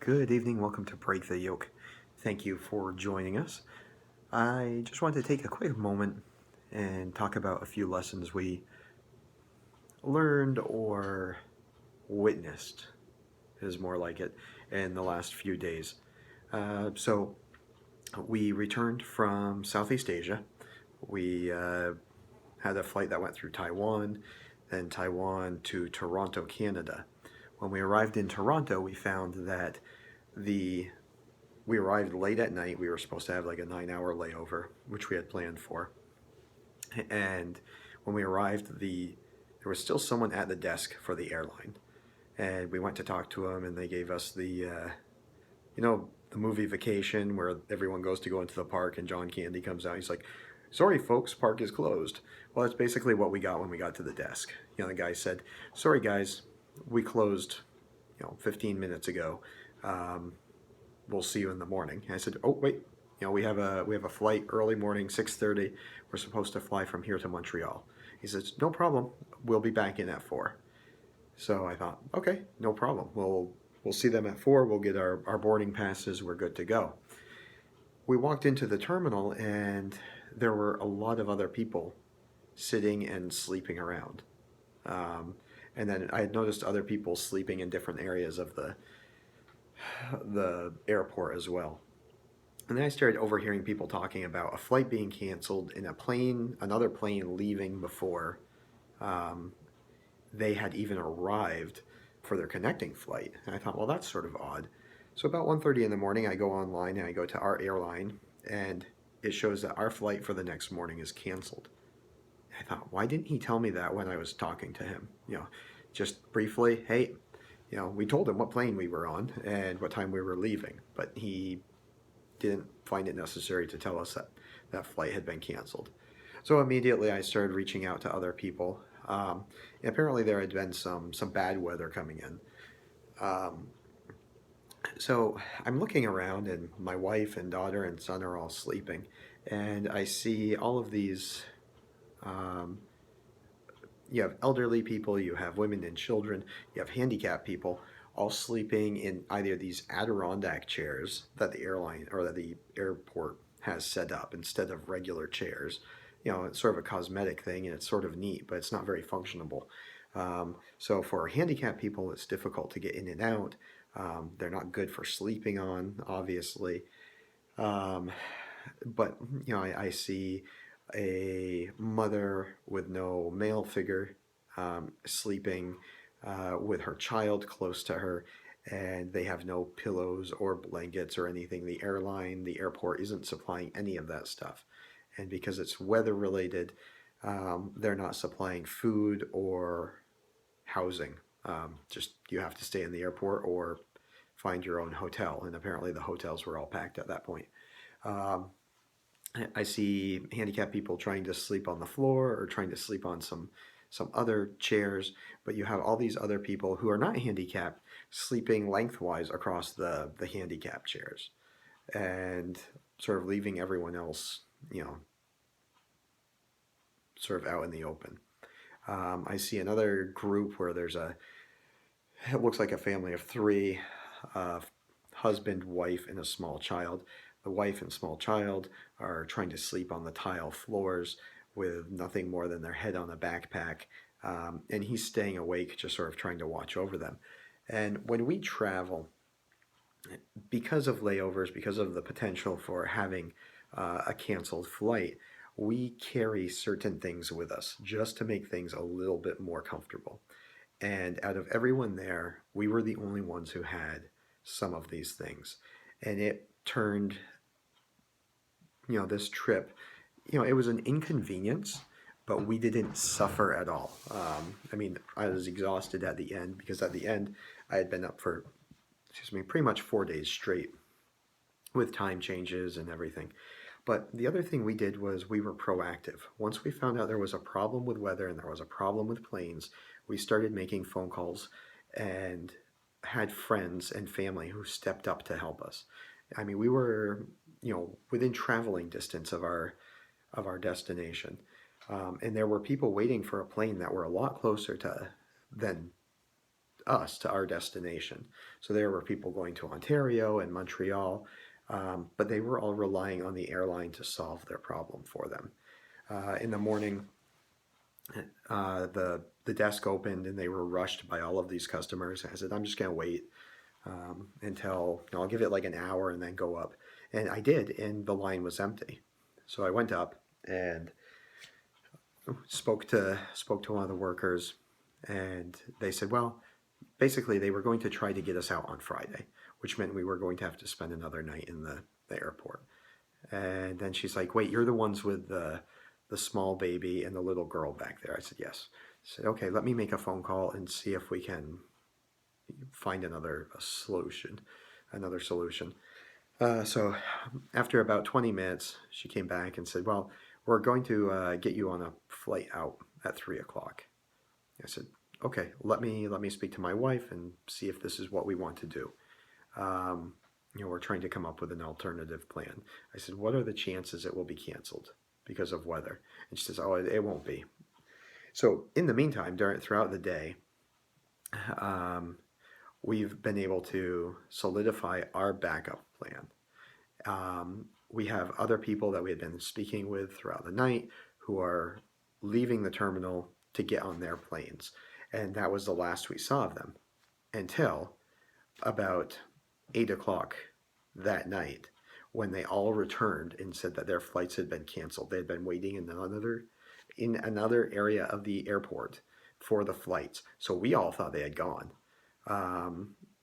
Good evening, welcome to Break the Yoke. Thank you for joining us. I just wanted to take a quick moment and talk about a few lessons we learned or witnessed, is more like it, in the last few days. So, we returned from Southeast Asia. We had a flight that went through Taiwan, then Taiwan to Toronto, Canada. When we arrived in Toronto, we found that the we arrived late at night. We were supposed to have like a 9 hour layover, which we had planned for. And when we arrived, there was still someone at the desk for the airline. And we went to talk to them, and they gave us the movie Vacation, where everyone goes to go into the park, and John Candy comes out. He's like, "Sorry, folks, park is closed." Well, that's basically what we got when we got to the desk. The guy said, "Sorry, guys, we closed, 15 minutes ago. Um, we'll see you in the morning." And I said, "Oh, wait, we have a flight early morning, 6:30. We're supposed to fly from here to Montreal." He says, "No problem. We'll be back in at 4." So I thought, okay, no problem. We'll see them at 4. We'll get our boarding passes. We're good to go. We walked into the terminal, and there were a lot of other people sitting and sleeping around. And then I had noticed other people sleeping in different areas of the airport as well. And then I started overhearing people talking about a flight being canceled and another plane leaving before um, they had even arrived for their connecting flight. And I thought, well, that's sort of odd. So about 1:30 in the morning, I go online and I go to our airline, and it shows that our flight for the next morning is canceled. I thought, why didn't he tell me that when I was talking to him? Just briefly, hey, we told him what plane we were on and what time we were leaving, but he didn't find it necessary to tell us that that flight had been canceled. So immediately I started reaching out to other people. And apparently there had been some bad weather coming in. Um, so I'm looking around, and my wife and daughter and son are all sleeping, and I see all of these. Um, you have elderly people, you have women and children, you have handicapped people, all sleeping in either these Adirondack chairs that the airline or that the airport has set up instead of regular chairs. It's sort of a cosmetic thing, and it's sort of neat, but it's not very functional. So for handicapped people, it's difficult to get in and out. They're not good for sleeping on, obviously. Um, but I see a mother with no male figure sleeping with her child close to her, and they have no pillows or blankets or anything. The airport isn't supplying any of that stuff. And because it's weather related, they're not supplying food or housing. Just you have to stay in the airport or find your own hotel. And apparently the hotels were all packed at that point. Um, I see handicapped people trying to sleep on the floor or trying to sleep on some other chairs, but you have all these other people who are not handicapped sleeping lengthwise across the handicapped chairs, and sort of leaving everyone else, sort of out in the open. I see another group where it looks like a family of 3, uh, husband, wife, and a small child. The wife and small child are trying to sleep on the tile floors with nothing more than their head on a backpack. And he's staying awake, just sort of trying to watch over them. And when we travel, because of layovers, because of the potential for having a canceled flight, we carry certain things with us just to make things a little bit more comfortable. And out of everyone there, we were the only ones who had some of these things. And it turned, this trip, it was an inconvenience, but we didn't suffer at all. I mean, I was exhausted at the end because at the end, I had been up for, pretty much 4 days straight with time changes and everything. But the other thing we did was we were proactive. Once we found out there was a problem with weather and there was a problem with planes, we started making phone calls and had friends and family who stepped up to help us. I mean, we were, within traveling distance of our destination, and there were people waiting for a plane that were a lot closer to than us to our destination. So there were people going to Ontario and Montreal, but they were all relying on the airline to solve their problem for them. In the morning, the desk opened and they were rushed by all of these customers. I said, I'm just going to wait until, I'll give it like an hour and then go up. And I did, and the line was empty. So I went up and spoke to one of the workers, and they said, well, basically they were going to try to get us out on Friday, which meant we were going to have to spend another night in the airport. And then she's like, wait, you're the ones with the small baby and the little girl back there? I said, yes. I said, okay, let me make a phone call and see if we can find another solution. So after about 20 minutes, she came back and said, well, we're going to get you on a flight out at 3 o'clock. I said, okay, let me speak to my wife and see if this is what we want to do. We're trying to come up with an alternative plan. I said, what are the chances it will be canceled because of weather? And she says, oh, it won't be. So in the meantime, throughout the day, we've been able to solidify our backup plan. We have other people that we had been speaking with throughout the night who are leaving the terminal to get on their planes. And that was the last we saw of them until about 8 o'clock that night, when they all returned and said that their flights had been canceled. They had been waiting in another area of the airport for the flights. So we all thought they had gone.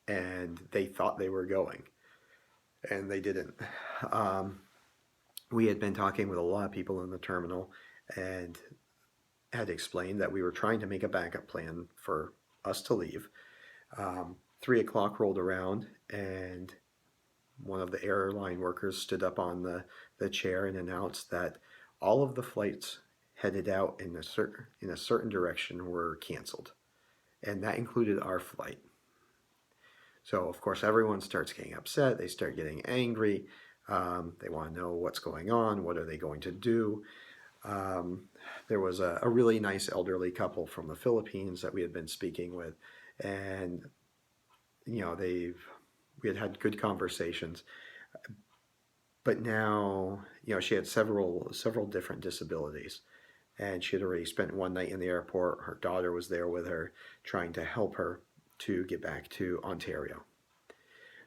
And they thought they were going, and they didn't. We had been talking with a lot of people in the terminal and had explained that we were trying to make a backup plan for us to leave. 3 o'clock rolled around, and one of the airline workers stood up on the chair and announced that all of the flights headed out in a certain direction were canceled, and that included our flight. So of course everyone starts getting upset. They start getting angry. They want to know what's going on. What are they going to do? There was a really nice elderly couple from the Philippines that we had been speaking with, and we had good conversations. But now, she had several different disabilities, and she had already spent one night in the airport. Her daughter was there with her, trying to help her to get back to Ontario.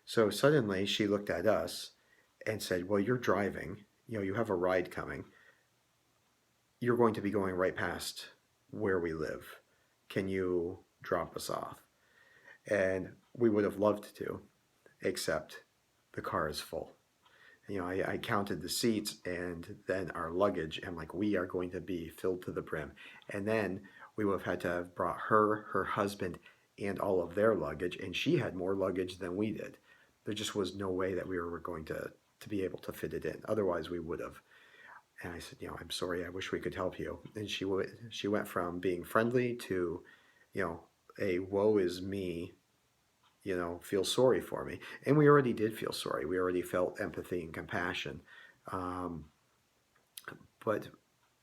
So suddenly she looked at us and said, well, you're driving, you have a ride coming. You're going to be going right past where we live. Can you drop us off? And we would have loved to, except the car is full. I counted the seats and then our luggage, and we are going to be filled to the brim. And then we would have had to have brought her husband, and all of their luggage, and she had more luggage than we did. There just was no way that we were going to be able to fit it in. Otherwise, we would have. And I said, I'm sorry, I wish we could help you. And she went from being friendly to, a woe is me, feel sorry for me. And we already did feel sorry. We already felt empathy and compassion. But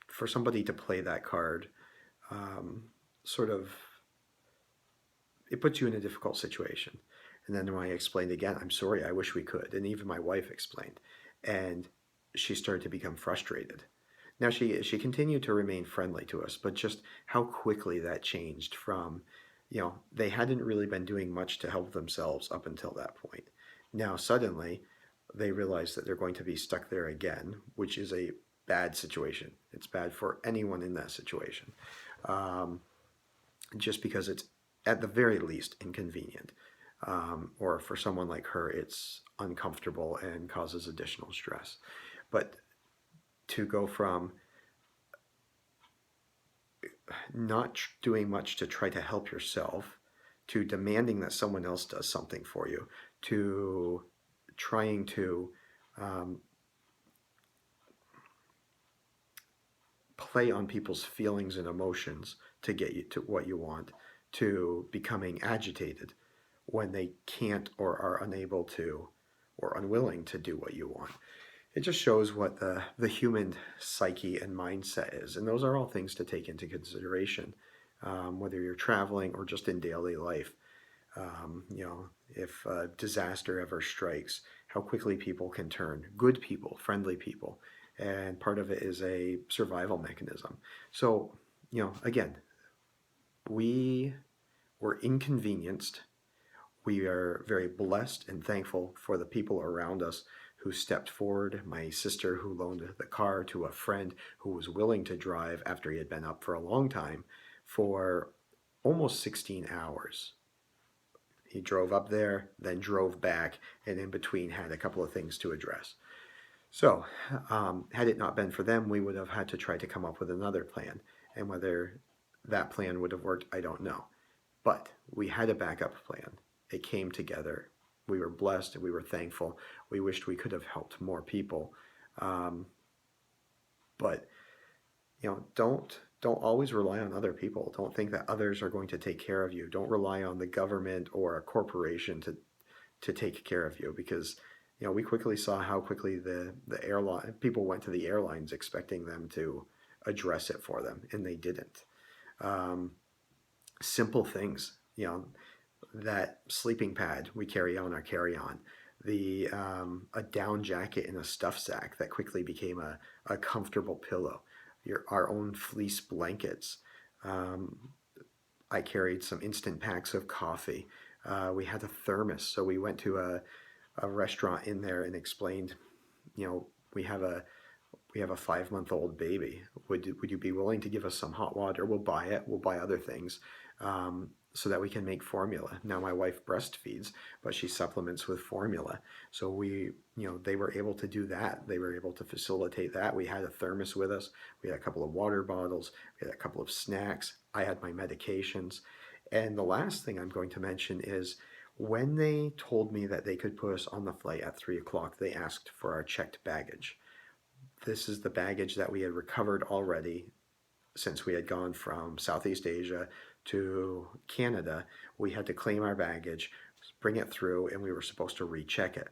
for somebody to play that card, it puts you in a difficult situation. And then when I explained again, I'm sorry, I wish we could. And even my wife explained. And she started to become frustrated. Now she continued to remain friendly to us, but just how quickly that changed from, they hadn't really been doing much to help themselves up until that point. Now suddenly they realize that they're going to be stuck there again, which is a bad situation. It's bad for anyone in that situation. Just because it's at the very least inconvenient. Or for someone like her, it's uncomfortable and causes additional stress. But to go from not doing much to try to help yourself, to demanding that someone else does something for you, to trying to play on people's feelings and emotions to get you to what you want, to becoming agitated when they can't or are unable to or unwilling to do what you want. It just shows what the human psyche and mindset is. And those are all things to take into consideration, whether you're traveling or just in daily life. If a disaster ever strikes, how quickly people can turn, good people, friendly people. And part of it is a survival mechanism. So, again, we were inconvenienced. We are very blessed and thankful for the people around us who stepped forward. My sister, who loaned the car to a friend who was willing to drive after he had been up for a long time for almost 16 hours. He drove up there, then drove back, and in between had a couple of things to address. So, had it not been for them, we would have had to try to come up with another plan. And whether that plan would have worked, I don't know. But we had a backup plan. It came together. We were blessed and we were thankful. We wished we could have helped more people. Um, but don't always rely on other people. Don't think that others are going to take care of you. Don't rely on the government or a corporation to take care of you, because we quickly saw how quickly the airline people went to the airlines expecting them to address it for them, and they didn't. Um, Simple things, that sleeping pad we carry on our carry-on, the a down jacket in a stuff sack that quickly became a comfortable pillow, our own fleece blankets. Um, I carried some instant packs of coffee. We had a thermos, so we went to a restaurant in there and explained, you know, we have a we have a 5-month-old baby. Would you be willing to give us some hot water? We'll buy it. We'll buy other things, so that we can make formula. Now my wife breastfeeds, but she supplements with formula. So they were able to do that. They were able to facilitate that. We had a thermos with us. We had a couple of water bottles. We had a couple of snacks. I had my medications. And the last thing I'm going to mention is, when they told me that they could put us on the flight at 3 o'clock, they asked for our checked baggage. This is the baggage that we had recovered already since we had gone from Southeast Asia to Canada. We had to claim our baggage, bring it through, and we were supposed to recheck it.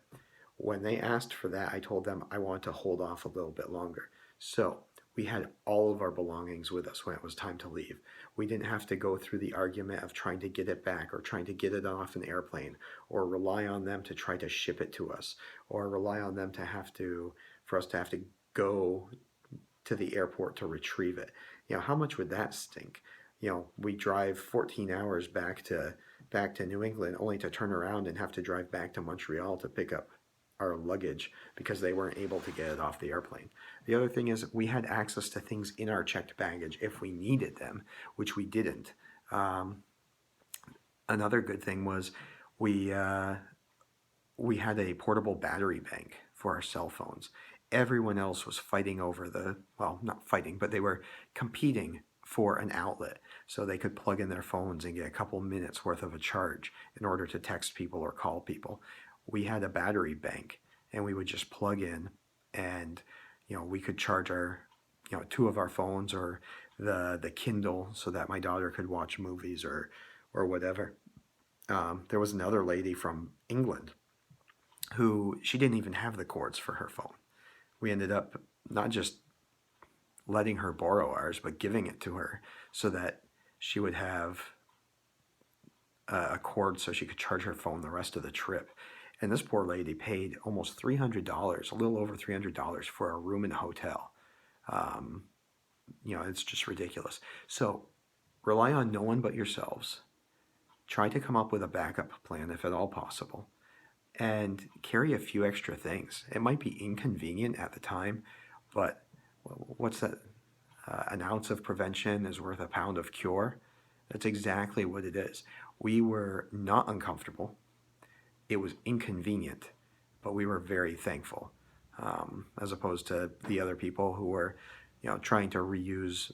When they asked for that, I told them I want to hold off a little bit longer. So we had all of our belongings with us when it was time to leave. We didn't have to go through the argument of trying to get it back, or trying to get it off an airplane, or rely on them to try to ship it to us, or rely on them for us to have to go to the airport to retrieve it. How much would that stink? We drive 14 hours back to New England, only to turn around and have to drive back to Montreal to pick up our luggage because they weren't able to get it off the airplane. The other thing is, we had access to things in our checked baggage if we needed them, which we didn't. Another good thing was, we we had a portable battery bank for our cell phones. Everyone else was fighting over well, not fighting, but they were competing for an outlet so they could plug in their phones and get a couple minutes worth of a charge in order to text people or call people. We had a battery bank, and we would just plug in, and we could charge our two of our phones, or the Kindle, so that my daughter could watch movies or whatever. There was another lady from England who, she didn't even have the cords for her phone. We ended up not just letting her borrow ours, but giving it to her so that she would have a cord so she could charge her phone the rest of the trip. And this poor lady paid almost $300, a little over $300 for a room in a hotel. It's just ridiculous. So rely on no one but yourselves. Try to come up with a backup plan if at all possible, and carry a few extra things. It might be inconvenient at the time, but what's that? An ounce of prevention is worth a pound of cure. That's exactly what it is. We were not uncomfortable. It was inconvenient, but we were very thankful, as opposed to the other people who were, trying to reuse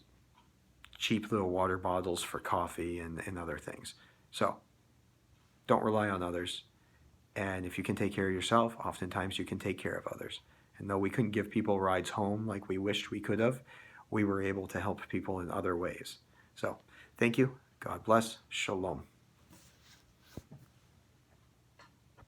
cheap little water bottles for coffee and other things. So don't rely on others. And if you can take care of yourself, oftentimes you can take care of others. And though we couldn't give people rides home like we wished we could have, we were able to help people in other ways. So thank you. God bless. Shalom.